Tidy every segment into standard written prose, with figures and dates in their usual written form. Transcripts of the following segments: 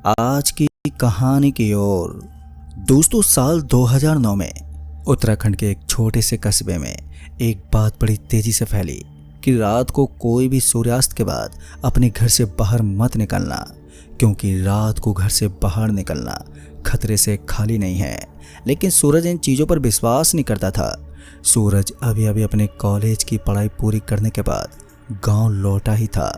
आज की कहानी की ओर। दोस्तों, साल 2009 में उत्तराखंड के एक छोटे से कस्बे में एक बात बड़ी तेजी से फैली कि रात को कोई भी सूर्यास्त के बाद अपने घर से बाहर मत निकलना, क्योंकि रात को घर से बाहर निकलना खतरे से खाली नहीं है। लेकिन सूरज इन चीज़ों पर विश्वास नहीं करता था। सूरज अभी अभी अपने कॉलेज की पढ़ाई पूरी करने के बाद गांव लौटा ही था।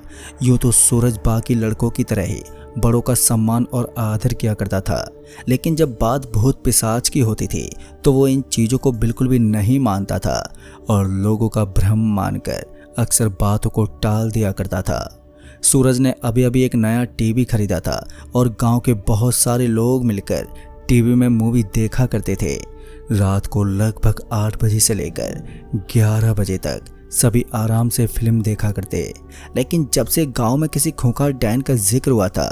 यूँ तो सूरज बाकी लड़कों की तरह ही बड़ों का सम्मान और आदर किया करता था, लेकिन जब बात भूत पिशाच की होती थी तो वो इन चीज़ों को बिल्कुल भी नहीं मानता था और लोगों का भ्रम मानकर अक्सर बातों को टाल दिया करता था। सूरज ने अभी अभी एक नया टीवी खरीदा था और गांव के बहुत सारे लोग मिलकर टीवी में मूवी देखा करते थे। रात को लगभग 8 बजे से लेकर 11 बजे तक सभी आराम से फिल्म देखा करते। लेकिन जब से गांव में किसी खूंखार डायन का जिक्र हुआ था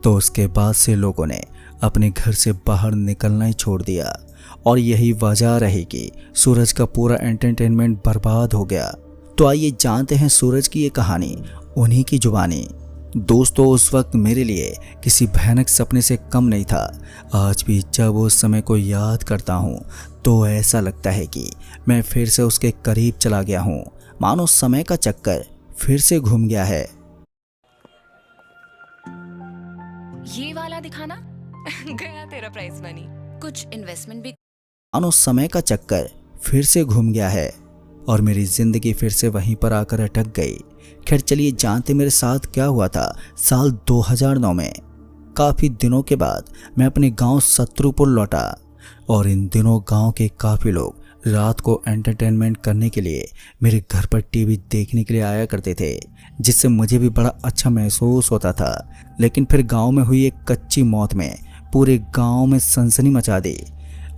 तो उसके बाद से लोगों ने अपने घर से बाहर निकलना ही छोड़ दिया और यही वजह रही कि सूरज का पूरा एंटरटेनमेंट बर्बाद हो गया। तो आइए जानते हैं सूरज की ये कहानी उन्हीं की जुबानी। दोस्तों, उस वक्त मेरे लिए किसी भयानक सपने से कम नहीं था। आज भी जब उस समय को याद करता हूँ तो ऐसा लगता है कि मैं फिर से उसके करीब चला गया हूँ, मानो समय का चक्कर फिर से घूम गया है। ये वाला दिखाना गया तेरा प्राइस मनी। कुछ इन्वेस्टमेंट भी। मानो समय का चक्कर फिर से घूम गया है और मेरी जिंदगी फिर से वहीं पर आकर अटक गई। खैर चलिए जानते मेरे साथ क्या हुआ था। साल 2009 में काफ़ी दिनों के बाद मैं अपने गांव शत्रुपुर लौटा और इन दिनों गांव के काफ़ी लोग रात को एंटरटेनमेंट करने के लिए मेरे घर पर टीवी देखने के लिए आया करते थे, जिससे मुझे भी बड़ा अच्छा महसूस होता था। लेकिन फिर गांव में हुई एक कच्ची मौत में पूरे गांव में सनसनी मचा दी।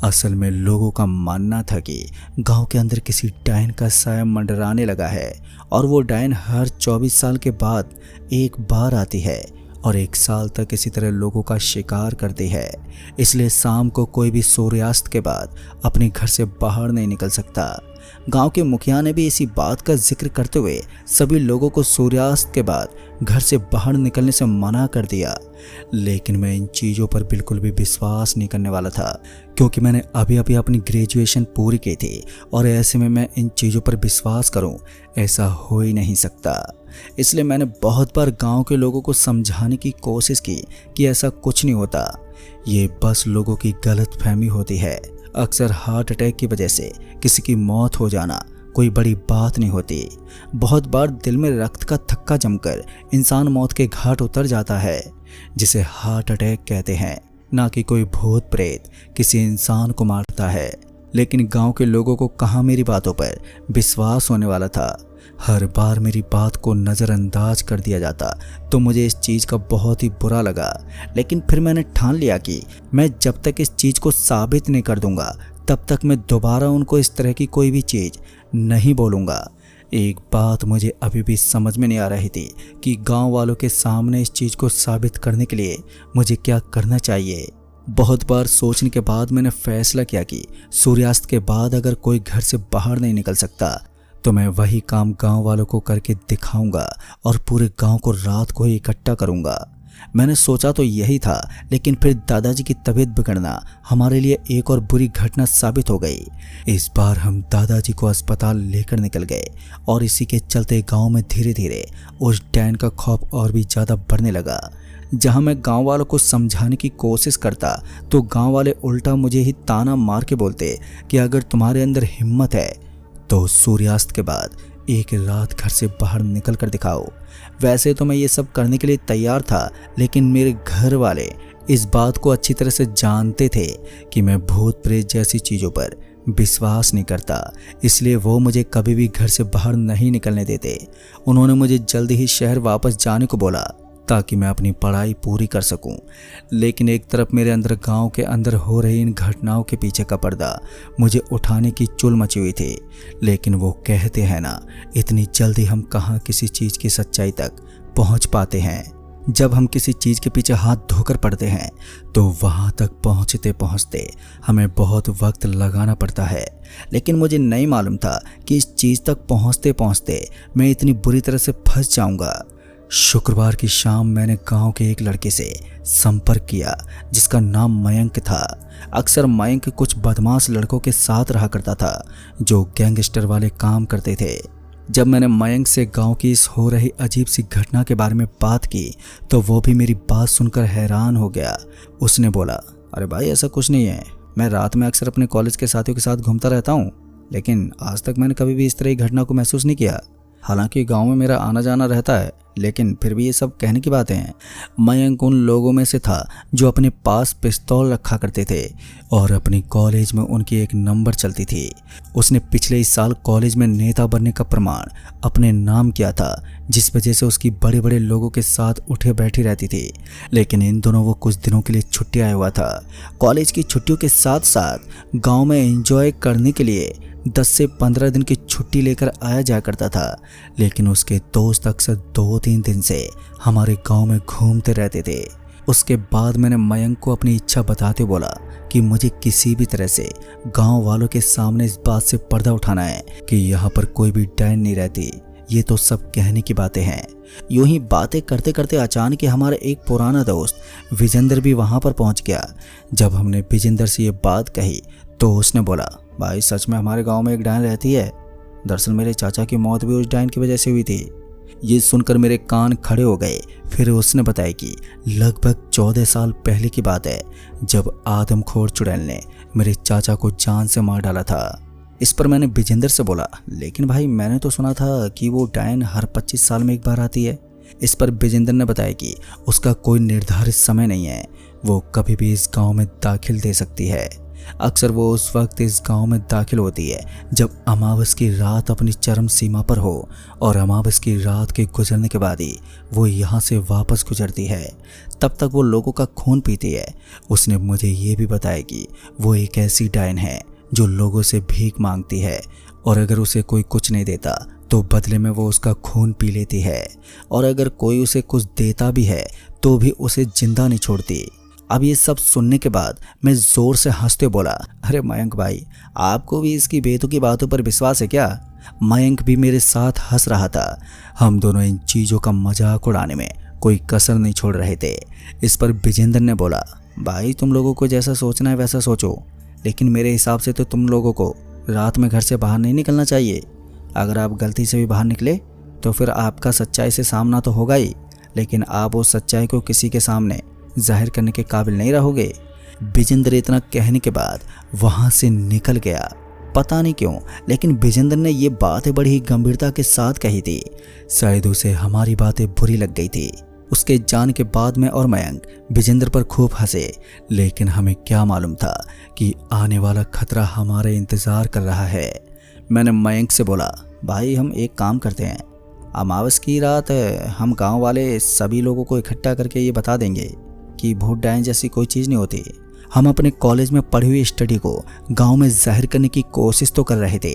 असल में लोगों का मानना था कि गांव के अंदर किसी डायन का साया मंडराने लगा है और वो डायन हर 24 साल के बाद एक बार आती है और 1 साल तक इसी तरह लोगों का शिकार करती है। इसलिए शाम को कोई भी सूर्यास्त के बाद अपने घर से बाहर नहीं निकल सकता। गांव के मुखिया ने भी इसी बात का जिक्र करते हुए सभी लोगों को सूर्यास्त के बाद घर से बाहर निकलने से मना कर दिया। लेकिन मैं इन चीज़ों पर बिल्कुल भी विश्वास नहीं करने वाला था, क्योंकि मैंने अभी अभी अपनी ग्रेजुएशन पूरी की थी और ऐसे में मैं इन चीज़ों पर विश्वास करूं, ऐसा हो ही नहीं सकता। इसलिए मैंने बहुत बार गांव के लोगों को समझाने की कोशिश की कि ऐसा कुछ नहीं होता, ये बस लोगों की गलतफहमी होती है। अक्सर हार्ट अटैक की वजह से किसी की मौत हो जाना कोई बड़ी बात नहीं होती। बहुत बार दिल में रक्त का थक्का जमकर इंसान मौत के घाट उतर जाता है, जिसे हार्ट अटैक कहते हैं, ना कि कोई भूत प्रेत किसी इंसान को मारता है। लेकिन गांव के लोगों को कहाँ मेरी बातों पर विश्वास होने वाला था। हर बार मेरी बात को नज़रअंदाज कर दिया जाता तो मुझे इस चीज़ का बहुत ही बुरा लगा। लेकिन फिर मैंने ठान लिया कि मैं जब तक इस चीज़ को साबित नहीं कर दूंगा तब तक मैं दोबारा उनको इस तरह की कोई भी चीज़ नहीं बोलूँगा। एक बात मुझे अभी भी समझ में नहीं आ रही थी कि गांव वालों के सामने इस चीज़ को साबित करने के लिए मुझे क्या करना चाहिए। बहुत बार सोचने के बाद मैंने फैसला किया कि सूर्यास्त के बाद अगर कोई घर से बाहर नहीं निकल सकता तो मैं वही काम गांव वालों को करके दिखाऊंगा और पूरे गांव को रात को ही इकट्ठा करूंगा। मैंने सोचा तो यही था, लेकिन फिर दादाजी की तबीयत बिगड़ना हमारे लिए एक और बुरी घटना साबित हो गई। इस बार हम दादाजी को अस्पताल लेकर निकल गए और इसी के चलते गांव में धीरे धीरे उस डायन का खौफ और भी ज़्यादा बढ़ने लगा। जहां मैं गांव वालों को समझाने की कोशिश करता तो गांव वाले उल्टा मुझे ही ताना मार के बोलते कि अगर तुम्हारे अंदर हिम्मत है तो सूर्यास्त के बाद एक रात घर से बाहर निकल कर दिखाओ। वैसे तो मैं ये सब करने के लिए तैयार था, लेकिन मेरे घर वाले इस बात को अच्छी तरह से जानते थे कि मैं भूत प्रेत जैसी चीज़ों पर विश्वास नहीं करता। इसलिए वो मुझे कभी भी घर से बाहर नहीं निकलने देते। उन्होंने मुझे जल्दी ही शहर वापस जाने को बोला ताकि मैं अपनी पढ़ाई पूरी कर सकूं। लेकिन एक तरफ मेरे अंदर गांव के अंदर हो रही इन घटनाओं के पीछे का पर्दा मुझे उठाने की चुल मची हुई थी। लेकिन वो कहते हैं ना, इतनी जल्दी हम कहाँ किसी चीज़ की सच्चाई तक पहुँच पाते हैं। जब हम किसी चीज़ के पीछे हाथ धोकर पड़ते हैं तो वहाँ तक पहुँचते पहुँचते हमें बहुत वक्त लगाना पड़ता है। लेकिन मुझे नहीं मालूम था कि इस चीज़ तक पहुँचते पहुँचते मैं इतनी बुरी तरह से फंस जाऊँगा। शुक्रवार की शाम मैंने गांव के एक लड़के से संपर्क किया जिसका नाम मयंक था। अक्सर मयंक कुछ बदमाश लड़कों के साथ रहा करता था जो गैंगस्टर वाले काम करते थे। जब मैंने मयंक से गांव की इस हो रही अजीब सी घटना के बारे में बात की तो वो भी मेरी बात सुनकर हैरान हो गया। उसने बोला, अरे भाई ऐसा कुछ नहीं है, मैं रात में अक्सर अपने कॉलेज के साथियों के साथ घूमता रहता हूँ, लेकिन आज तक मैंने कभी भी इस तरह की घटना को महसूस नहीं किया। हालांकि गांव में मेरा आना जाना रहता है, लेकिन फिर भी ये सब कहने की बातें हैं। मयंक उन लोगों में से था जो अपने पास पिस्तौल रखा करते थे और अपनी कॉलेज में उनकी एक नंबर चलती थी। उसने पिछले इस साल कॉलेज में नेता बनने का प्रमाण अपने नाम किया था, जिस वजह से उसकी बड़े बड़े लोगों के साथ उठे बैठी रहती थी। लेकिन इन दोनों वो कुछ दिनों के लिए छुट्टी आया हुआ था। कॉलेज की छुट्टियों के साथ साथ गाँव में एंजॉय करने के लिए 10 से 15 दिन की छुट्टी लेकर आया जाया करता था। लेकिन उसके दोस्त अक्सर 2-3 दिन से हमारे गांव में घूमते रहते थे। उसके बाद मैंने मयंक को अपनी इच्छा बताते बोला कि मुझे किसी भी तरह से गांव वालों के सामने इस बात से पर्दा उठाना है कि यहाँ पर कोई भी डायन नहीं रहती। ये तो सब कहने की बातें हैं। यूं ही बातें करते करते अचानक ही हमारा एक पुराना दोस्त विजेंद्र भी वहाँ पर पहुँच गया। जब हमने विजेंद्र से ये बात कही तो उसने बोला, भाई सच में हमारे गांव में एक डायन रहती है। दरअसल मेरे चाचा की मौत भी उस डायन की वजह से हुई थी। ये सुनकर मेरे कान खड़े हो गए। फिर उसने बताया कि लगभग 14 साल पहले की बात है जब आदमखोर चुड़ैल ने मेरे चाचा को जान से मार डाला था। इस पर मैंने विजेंद्र से बोला, लेकिन भाई मैंने तो सुना था कि वो डायन हर 25 साल में एक बार आती है। इस पर विजेंद्र ने बताया कि उसका कोई निर्धारित समय नहीं है, वो कभी भी इस गाँव में दाखिल दे सकती है। अक्सर वो उस वक्त इस गांव में दाखिल होती है जब अमावस की रात अपनी चरम सीमा पर हो और अमावस की रात के गुजरने के बाद ही वो यहाँ से वापस गुजरती है। तब तक वो लोगों का खून पीती है। उसने मुझे ये भी बताया कि वो एक ऐसी डायन है जो लोगों से भीख मांगती है और अगर उसे कोई कुछ नहीं देता तो बदले में वो उसका खून पी लेती है, और अगर कोई उसे कुछ देता भी है तो भी उसे जिंदा नहीं छोड़ती। अब ये सब सुनने के बाद मैं जोर से हंसते बोला, अरे मयंक भाई, आपको भी इसकी बेतुकी बातों पर विश्वास है क्या? मयंक भी मेरे साथ हंस रहा था। हम दोनों इन चीज़ों का मजाक उड़ाने में कोई कसर नहीं छोड़ रहे थे। इस पर विजेंद्र ने बोला, भाई तुम लोगों को जैसा सोचना है वैसा सोचो, लेकिन मेरे हिसाब से तो तुम लोगों को रात में घर से बाहर नहीं निकलना चाहिए। अगर आप गलती से भी बाहर निकले तो फिर आपका सच्चाई से सामना तो होगा ही, लेकिन आप उस सच्चाई को किसी के सामने जाहिर करने के काबिल नहीं रहोगे। विजेंद्र इतना कहने के बाद वहां से निकल गया। पता नहीं क्यों, लेकिन विजेंद्र ने ये बातें बड़ी ही गंभीरता के साथ कही थी। शायद उसे हमारी बातें बुरी लग गई थी। उसके जाने के बाद मैं और मयंक विजेंद्र पर खूब हंसे, लेकिन हमें क्या मालूम था कि आने वाला खतरा हमारे इंतजार कर रहा है। मैंने मयंक से बोला, भाई हम एक काम करते हैं, अमावस की रात हम गांव वाले सभी लोगों को इकट्ठा करके ये बता देंगे कि भूत डायन जैसी कोई चीज़ नहीं होती। हम अपने कॉलेज में पढ़ी हुई स्टडी को गांव में जाहिर करने की कोशिश तो कर रहे थे,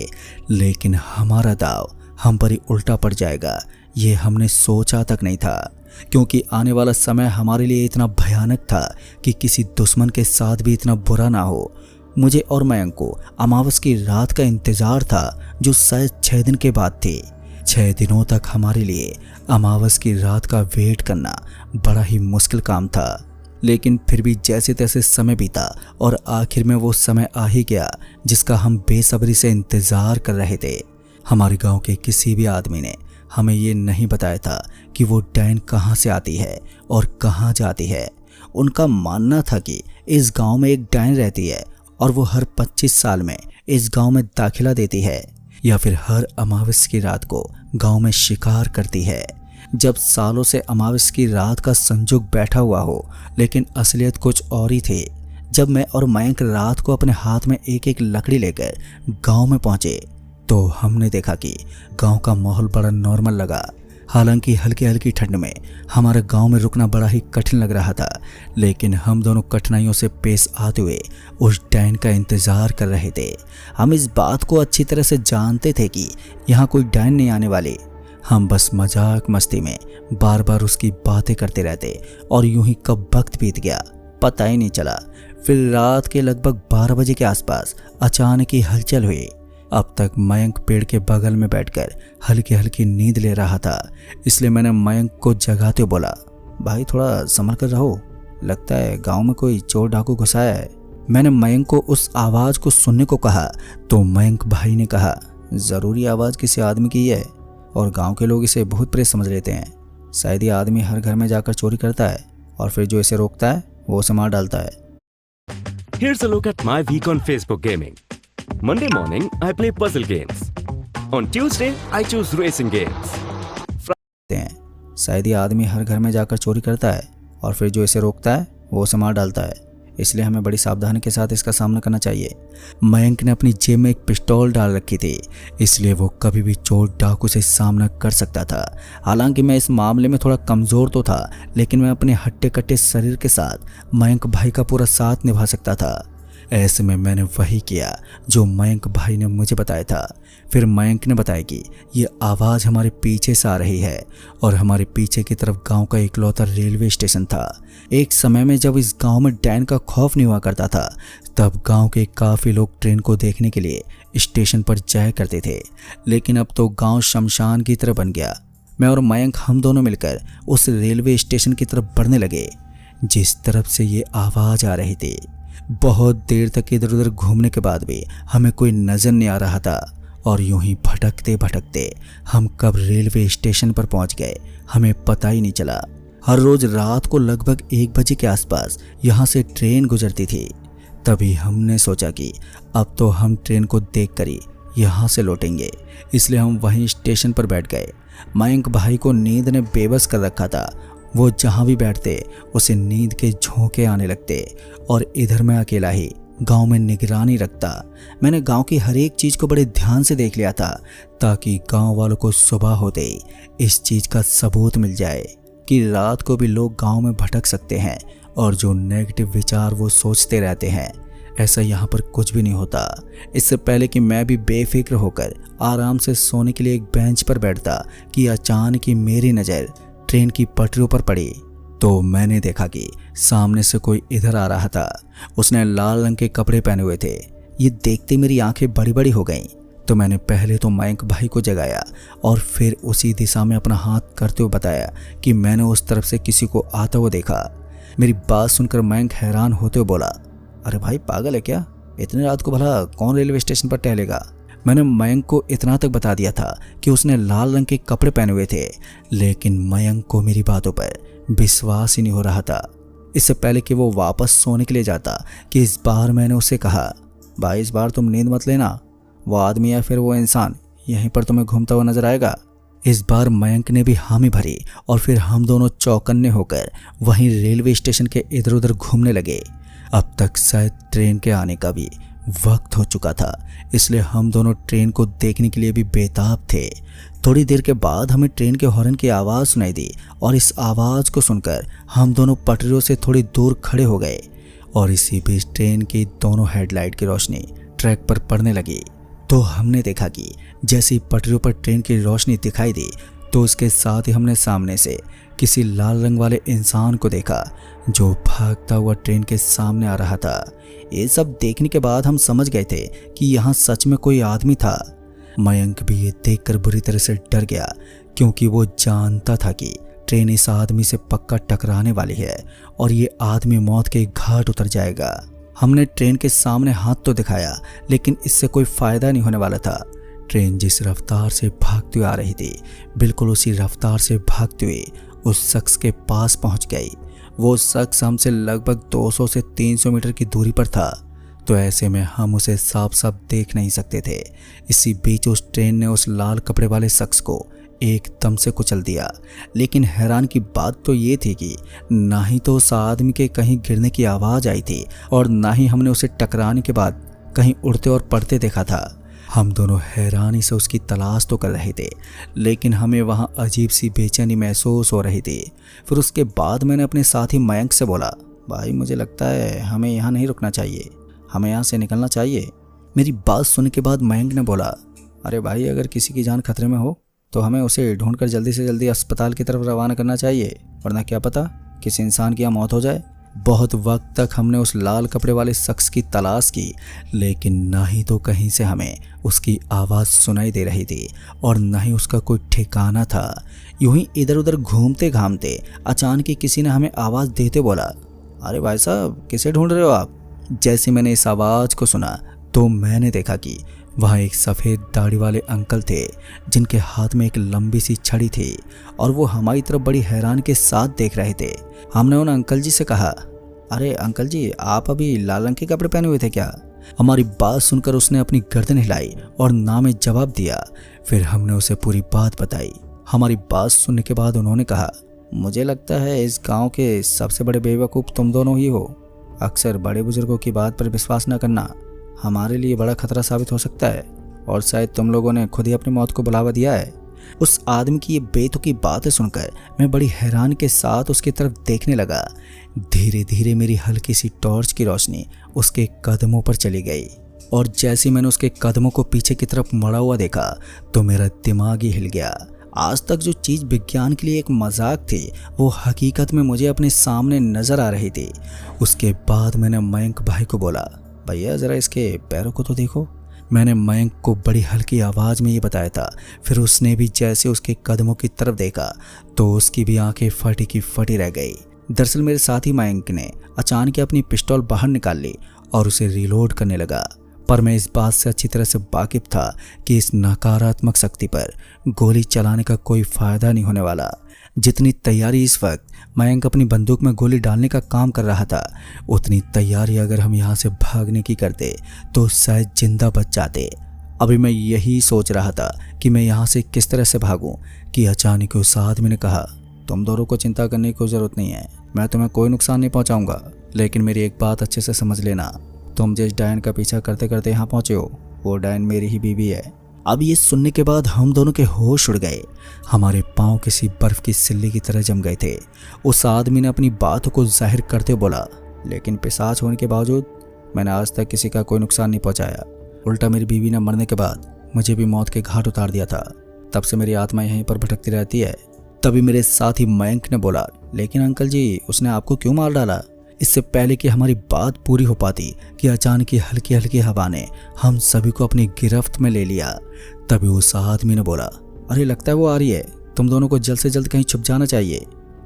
लेकिन हमारा दाव हम पर ही उल्टा पड़ जाएगा ये हमने सोचा तक नहीं था, क्योंकि आने वाला समय हमारे लिए इतना भयानक था कि किसी दुश्मन के साथ भी इतना बुरा ना हो। मुझे और मयंक को अमावस की रात का इंतज़ार था जो शायद 6 दिन के बाद थी। 6 दिनों तक हमारे लिए अमावस की रात का वेट करना बड़ा ही मुश्किल काम था, लेकिन फिर भी जैसे तैसे समय बीता और आखिर में वो समय आ ही गया जिसका हम बेसब्री से इंतज़ार कर रहे थे। हमारे गांव के किसी भी आदमी ने हमें ये नहीं बताया था कि वो डायन कहाँ से आती है और कहाँ जाती है। उनका मानना था कि इस गांव में एक डायन रहती है और वो हर 25 साल में इस गांव में दाखिला देती है या फिर हर अमावस की रात को गांव में शिकार करती है। जब सालों से अमावस की रात का संजोग बैठा हुआ हो, लेकिन असलियत कुछ और ही थी। जब मैं और मयंक रात को अपने हाथ में एक एक लकड़ी लेकर गांव में पहुंचे तो हमने देखा कि गांव का माहौल बड़ा नॉर्मल लगा। हालांकि हल्की हल्की ठंड में हमारे गांव में रुकना बड़ा ही कठिन लग रहा था, लेकिन हम दोनों कठिनाइयों से पेश आते हुए उस डायन का इंतज़ार कर रहे थे। हम इस बात को अच्छी तरह से जानते थे कि यहाँ कोई डायन नहीं आने वाली। हम बस मजाक मस्ती में बार बार उसकी बातें करते रहते और यूं ही कब वक्त बीत गया पता ही नहीं चला। फिर रात के लगभग 12 बजे के आसपास अचानक ही हलचल हुई। अब तक मयंक पेड़ के बगल में बैठकर हल्की हल्की नींद ले रहा था, इसलिए मैंने मयंक को जगाते बोला, भाई थोड़ा संभल कर रहो, लगता है गांव में कोई चोर डाकू घुसाया है। मैंने मयंक को उस आवाज़ को सुनने को कहा तो मयंक भाई ने कहा, ज़रूरी आवाज़ किसी आदमी की है और गांव के लोग इसे भूत प्रेत समझ लेते हैं। शायद ये आदमी हर घर में जाकर चोरी करता है और फिर जो इसे रोकता है वो उसे मार डालता है। Here's a look at my week on Facebook gaming. Monday morning, I play puzzle games. On Tuesday, I choose racing games. शायद ये आदमी हर घर में जाकर चोरी करता है और फिर जो इसे रोकता है वो उसे मार डालता है, इसलिए हमें बड़ी सावधानी के साथ इसका सामना करना चाहिए। मयंक ने अपनी जेब में एक पिस्तौल डाल रखी थी, इसलिए वो कभी भी चोर डाकू से सामना कर सकता था। हालांकि मैं इस मामले में थोड़ा कमज़ोर तो था, लेकिन मैं अपने हट्टे कट्टे शरीर के साथ मयंक भाई का पूरा साथ निभा सकता था। ऐसे में मैंने वही किया जो मयंक भाई ने मुझे बताया था। फिर मयंक ने बताया कि ये आवाज़ हमारे पीछे से आ रही है और हमारे पीछे की तरफ गांव का इकलौता रेलवे स्टेशन था। एक समय में जब इस गांव में डैन का खौफ नहीं हुआ करता था, तब गांव के काफ़ी लोग ट्रेन को देखने के लिए स्टेशन पर जाया करते थे, लेकिन अब तो गांव शमशान की तरह बन गया। मैं और मयंक हम दोनों मिलकर उस रेलवे स्टेशन की तरफ बढ़ने लगे जिस तरफ से ये आवाज़ आ रही थी। बहुत देर तक इधर उधर घूमने के बाद भी हमें कोई नज़र नहीं आ रहा था और यूं ही भटकते भटकते हम कब रेलवे स्टेशन पर पहुंच गए हमें पता ही नहीं चला। हर रोज़ रात को लगभग 1 बजे के आसपास यहाँ से ट्रेन गुजरती थी। तभी हमने सोचा कि अब तो हम ट्रेन को देख कर ही यहाँ से लौटेंगे, इसलिए हम वहीं स्टेशन पर बैठ गए। मयंक भाई को नींद ने बेबस कर रखा था। वो जहाँ भी बैठते उसे नींद के झोंके आने लगते और इधर मैं अकेला ही गांव में निगरानी रखता। मैंने गांव की हर एक चीज़ को बड़े ध्यान से देख लिया था ताकि गांव वालों को सुबह होते ही इस चीज़ का सबूत मिल जाए कि रात को भी लोग गांव में भटक सकते हैं और जो नेगेटिव विचार वो सोचते रहते हैं, ऐसा यहाँ पर कुछ भी नहीं होता। इससे पहले कि मैं भी बेफिक्र होकर आराम से सोने के लिए एक बेंच पर बैठता कि अचानक ही मेरी नज़र ट्रेन की पटरियों पर पड़ी तो मैंने देखा कि सामने से कोई इधर आ रहा था। उसने लाल रंग के कपड़े पहने हुए थे। ये देखते मेरी आंखें बड़ी बड़ी हो गईं तो मैंने पहले तो मयंक भाई को जगाया और फिर उसी दिशा में अपना हाथ करते हुए बताया कि मैंने उस तरफ से किसी को आता हुआ देखा। मेरी बात सुनकर मयंक हैरान होते हुए बोला, अरे भाई पागल है क्या, इतनी रात को भला कौन रेलवे स्टेशन पर टहलेगा। मैंने मयंक को इतना तक बता दिया था कि उसने लाल रंग के कपड़े पहने हुए थे, लेकिन मयंक को मेरी बातों पर विश्वास ही नहीं हो रहा था। इससे पहले कि वो वापस सोने के लिए जाता कि इस बार मैंने उसे कहा, भाई इस बार तुम नींद मत लेना, वो आदमी या फिर वो इंसान यहीं पर तुम्हें घूमता हुआ नजर आएगा। इस बार मयंक ने भी हामी भरी और फिर हम दोनों चौकन्ने होकर वहीं रेलवे स्टेशन के इधर उधर घूमने लगे। अब तक शायद ट्रेन के आने का भी वक्त हो चुका था, इसलिए हम दोनों ट्रेन को देखने के लिए भी बेताब थे। थोड़ी देर के बाद हमें ट्रेन के हॉर्न की आवाज़ सुनाई दी और इस आवाज़ को सुनकर हम दोनों पटरियों से थोड़ी दूर खड़े हो गए और इसी बीच ट्रेन की दोनों हेडलाइट की रोशनी ट्रैक पर पड़ने लगी। तो हमने देखा कि जैसे ही पटरियों पर ट्रेन की रोशनी दिखाई दी तो उसके साथ ही हमने सामने से किसी लाल रंग वाले इंसान को देखा जो भागता हुआ ट्रेन के सामने आ रहा था। ये सब देखने के बाद हम समझ गए थे कि यहाँ सच में कोई आदमी था। मयंक भी ये देखकर बुरी तरह से डर गया क्योंकि वो जानता था कि ट्रेन इस आदमी से पक्का टकराने वाली है और ये आदमी मौत के घाट उतर जाएगा। हमने ट्रेन के सामने हाथ तो दिखाया लेकिन इससे कोई फायदा नहीं होने वाला था। ट्रेन जिस रफ्तार से भागती हुई आ रही थी बिल्कुल उसी रफ्तार से भागती हुई उस शख्स के पास पहुंच गई। वो शख्स हमसे लगभग 200 से 300 मीटर की दूरी पर था, तो ऐसे में हम उसे साफ साफ देख नहीं सकते थे। इसी बीच उस ट्रेन ने उस लाल कपड़े वाले शख्स को एकदम से कुचल दिया। लेकिन हैरान की बात तो ये थी कि ना ही तो उस आदमी के कहीं गिरने की आवाज़ आई थी और ना ही हमने उसे टकराने के बाद कहीं उड़ते और पड़ते देखा था। हम दोनों हैरानी से उसकी तलाश तो कर रहे थे लेकिन हमें वहाँ अजीब सी बेचैनी महसूस हो रही थी। फिर उसके बाद मैंने अपने साथी मयंक से बोला, भाई मुझे लगता है हमें यहाँ नहीं रुकना चाहिए, हमें यहाँ से निकलना चाहिए। मेरी बात सुनने के बाद मयंक ने बोला, अरे भाई अगर किसी की जान खतरे में हो तो हमें उसे ढूंढकर जल्दी से जल्दी अस्पताल की तरफ रवाना करना चाहिए, वरना क्या पता किसी इंसान की यहाँ मौत हो जाए। बहुत वक्त तक हमने उस लाल कपड़े वाले शख्स की तलाश की, लेकिन ना ही तो कहीं से हमें उसकी आवाज़ सुनाई दे रही थी और ना ही उसका कोई ठिकाना था। यूं ही इधर उधर घूमते घामते अचानक ही किसी ने हमें आवाज़ देते बोला, अरे भाई साहब, किसे ढूंढ रहे हो आप? जैसे मैंने इस आवाज़ को सुना तो मैंने देखा कि वहाँ एक सफ़ेद दाढ़ी वाले अंकल थे जिनके हाथ में एक लंबी सी छड़ी थी और वो हमारी तरफ बड़ी हैरान के साथ देख रहे थे। हमने उन अंकल जी से कहा, अरे अंकल जी, आप अभी लाल रंग के कपड़े पहने हुए थे क्या? हमारी बात सुनकर उसने अपनी गर्दन हिलाई और ना में जवाब दिया। फिर हमने उसे पूरी बात बताई। हमारी बात सुनने के बाद उन्होंने कहा, मुझे लगता है इस गांव के सबसे बड़े बेवकूफ़ तुम दोनों ही हो। अक्सर बड़े बुजुर्गों की बात पर विश्वास न करना हमारे लिए बड़ा खतरा साबित हो सकता है और शायद तुम लोगों ने खुद ही अपनी मौत को बुलावा दिया है। उस आदमी की ये बेतुकी बातें सुनकर मैं बड़ी हैरान के साथ उसकी तरफ देखने लगा। धीरे धीरे मेरी हल्की सी टॉर्च की रोशनी उसके कदमों पर चली गई और जैसे मैंने उसके कदमों को पीछे की तरफ मुड़ा हुआ देखा तो मेरा दिमाग ही हिल गया। आज तक जो चीज़ विज्ञान के लिए एक मजाक थी वो हकीकत में मुझे अपने सामने नजर आ रही थी। उसके बाद मैंने मयंक भाई को बोला, भैया ज़रा इसके पैरों को तो देखो। मैंने मयंक को बड़ी हल्की आवाज़ में ये बताया था। फिर उसने भी जैसे उसके कदमों की तरफ देखा तो उसकी भी आंखें फटी की फटी रह गई। दरअसल मेरे साथी मयंक ने अचानक अपनी पिस्टल बाहर निकाल ली और उसे रिलोड करने लगा, पर मैं इस बात से अच्छी तरह से वाकिफ था कि इस नकारात्मक शक्ति पर गोली चलाने का कोई फ़ायदा नहीं होने वाला। जितनी तैयारी इस वक्त मयंक अपनी बंदूक में गोली डालने का काम कर रहा था, उतनी तैयारी अगर हम यहाँ से भागने की करते तो शायद जिंदा बच जाते। अभी मैं यही सोच रहा था कि मैं यहाँ से किस तरह से भागूं कि अचानक उस आदमी ने कहा, तुम दोनों को चिंता करने की ज़रूरत नहीं है, मैं तुम्हें कोई नुकसान नहीं पहुँचाऊँगा, लेकिन मेरी एक बात अच्छे से समझ लेना, तुम जिस डायन का पीछा करते करते यहाँ पहुँचे हो वो डायन मेरी ही बीवी है। अब ये सुनने के बाद हम दोनों के होश उड़ गए। हमारे पांव किसी बर्फ की सिल्ली की तरह जम गए थे। उस आदमी ने अपनी बातों को जाहिर करते बोला, लेकिन पिशाच होने के बावजूद मैंने आज तक किसी का कोई नुकसान नहीं पहुंचाया। उल्टा मेरी बीवी ने मरने के बाद मुझे भी मौत के घाट उतार दिया था। तब से मेरी आत्मा यहीं पर भटकती रहती है। तभी मेरे साथी मयंक ने बोला, लेकिन अंकल जी, उसने आपको क्यों मार डाला? इससे पहले कि हमारी बात पूरी हो पाती कि अचानक की हल्की हल्की हवा ने हम सभी को अपनी गिरफ्त में ले लिया। तभी उस आदमी ने बोला, अरे लगता है वो आ रही है, तुम दोनों को जल्द से जल्द कहीं छुप जाना चाहिए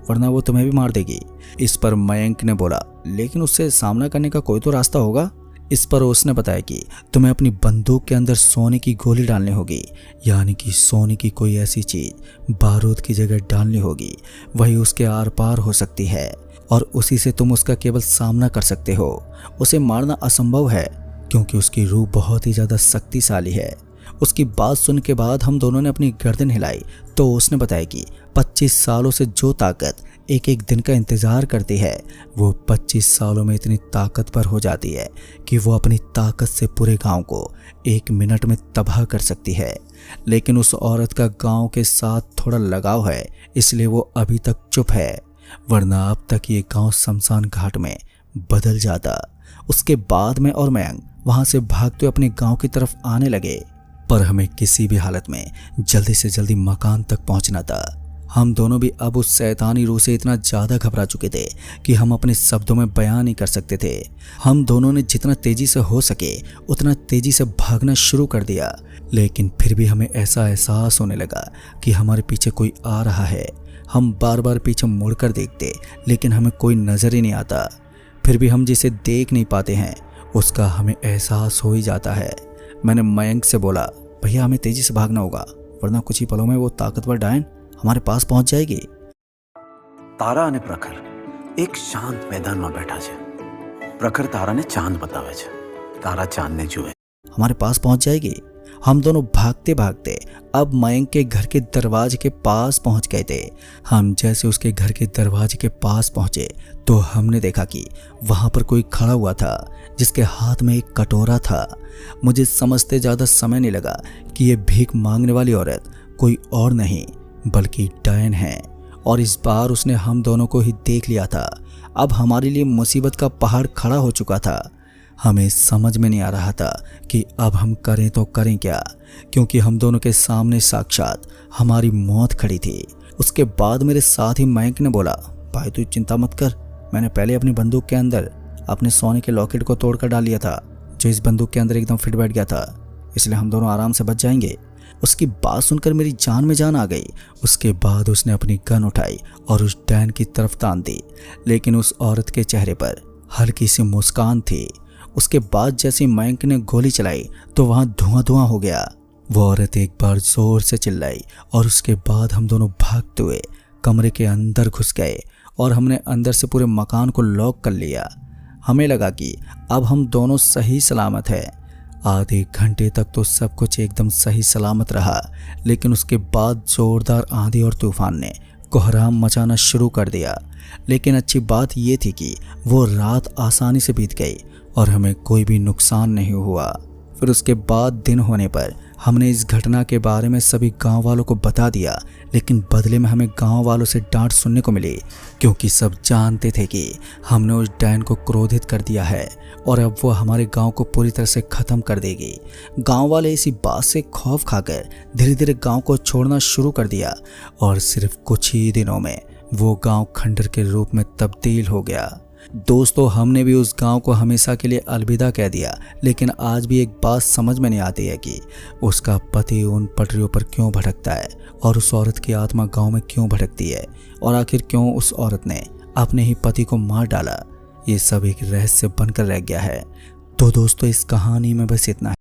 वरना वो तुम्हें भी मार देगी। इस पर मयंक ने बोला, लेकिन उससे सामना करने का कोई तो रास्ता होगा। इस पर उसने बताया कि तुम्हें अपनी बंदूक के अंदर सोने की गोली डालनी होगी, यानी कि सोने की कोई ऐसी चीज़ बारूद की जगह डालनी होगी, वही उसके आर पार हो सकती है और उसी से तुम उसका केवल सामना कर सकते हो। उसे मारना असंभव है क्योंकि उसकी रूह बहुत ही ज़्यादा शक्तिशाली है। उसकी बात सुनने के बाद हम दोनों ने अपनी गर्दन हिलाई तो उसने बताया कि 25 सालों से जो ताकत एक एक दिन का इंतज़ार करती है वो 25 सालों में इतनी ताकतवर हो जाती है कि वो अपनी ताकत से पूरे गांव को 1 मिनट में तबाह कर सकती है। लेकिन उस औरत का गांव के साथ थोड़ा लगाव है, इसलिए वो अभी तक चुप है, वरना अब तक ये गांव शमशान घाट में बदल जाता। उसके बाद मैं और मयंक वहां से भागते अपने गांव की तरफ आने लगे, पर हमें किसी भी हालत में जल्दी से जल्दी मकान तक पहुंचना था। हम दोनों भी अब उस शैतानी रूह से इतना ज़्यादा घबरा चुके थे कि हम अपने शब्दों में बयान नहीं कर सकते थे। हम दोनों ने जितना तेज़ी से हो सके उतना तेज़ी से भागना शुरू कर दिया, लेकिन फिर भी हमें ऐसा एहसास होने लगा कि हमारे पीछे कोई आ रहा है। हम बार बार पीछे मुड़कर देखते लेकिन हमें कोई नज़र ही नहीं आता। फिर भी हम जिसे देख नहीं पाते हैं उसका हमें एहसास हो ही जाता है। मैंने मयंक से बोला, भैया हमें तेज़ी से भागना होगा वरना कुछ ही पलों में वो ताकतवर डायन हमारे पास पहुंच जाएगी। તારા અને પ્રખર એક શાંત મેદાનમાં બેઠા છે. પ્રખર તારાને ચાંદ બતાવે છે. તારા ચાંદને જુએ. हमारे पास पहुंच जाएगी। हम दोनों भागते भागते अब मयंक के घर के दरवाजे के पास पहुंच गए थे। हम जैसे उसके घर के दरवाजे के पास पहुंचे तो हमने देखा कि वहां पर कोई खड़ा हुआ था जिसके हाथ में एक कटोरा था। मुझे समझते ज़्यादा समय नहीं लगा कि ये भीख मांगने वाली औरत कोई और नहीं बल्कि डायन है, और इस बार उसने हम दोनों को ही देख लिया था। अब हमारे लिए मुसीबत का पहाड़ खड़ा हो चुका था। हमें समझ में नहीं आ रहा था कि अब हम करें तो करें क्या, क्योंकि हम दोनों के सामने साक्षात हमारी मौत खड़ी थी। उसके बाद मेरे साथ ही मयंक ने बोला, भाई तू चिंता मत कर, मैंने पहले अपनी बंदूक के अंदर अपने सोने के लॉकेट को तोड़कर डाल लिया था, जो इस बंदूक के अंदर एकदम फिट बैठ गया था, इसलिए हम दोनों आराम से बच जाएंगे। उसकी बात सुनकर मेरी जान में जान आ गई। उसके बाद उसने अपनी गन उठाई और उस डैन की तरफ तान दी, लेकिन उस औरत के चेहरे पर हल्की सी मुस्कान थी। उसके बाद जैसे मयंक ने गोली चलाई तो वहां धुआं धुआं हो गया। वो औरत एक बार जोर से चिल्लाई और उसके बाद हम दोनों भागते हुए कमरे के अंदर घुस गए और हमने अंदर से पूरे मकान को लॉक कर लिया। हमें लगा कि अब हम दोनों सही सलामत हैं। आधे घंटे तक तो सब कुछ एकदम सही सलामत रहा, लेकिन उसके बाद जोरदार आंधी और तूफान ने कोहराम मचाना शुरू कर दिया। लेकिन अच्छी बात यह थी कि वो रात आसानी से बीत गई और हमें कोई भी नुकसान नहीं हुआ। फिर उसके बाद दिन होने पर हमने इस घटना के बारे में सभी गांव वालों को बता दिया, लेकिन बदले में हमें गांव वालों से डांट सुनने को मिली, क्योंकि सब जानते थे कि हमने उस डैन को क्रोधित कर दिया है और अब वो हमारे गांव को पूरी तरह से ख़त्म कर देगी। गांव वाले इसी बात से खौफ खाकर धीरे धीरे गांव को छोड़ना शुरू कर दिया और सिर्फ कुछ ही दिनों में वो गांव खंडर के रूप में तब्दील हो गया। दोस्तों, हमने भी उस गांव को हमेशा के लिए अलविदा कह दिया, लेकिन आज भी एक बात समझ में नहीं आती है कि उसका पति उन पटरियों पर क्यों भटकता है और उस औरत की आत्मा गांव में क्यों भटकती है और आखिर क्यों उस औरत ने अपने ही पति को मार डाला। ये सब एक रहस्य बनकर रह गया है। तो दोस्तों, इस कहानी में बस इतना है।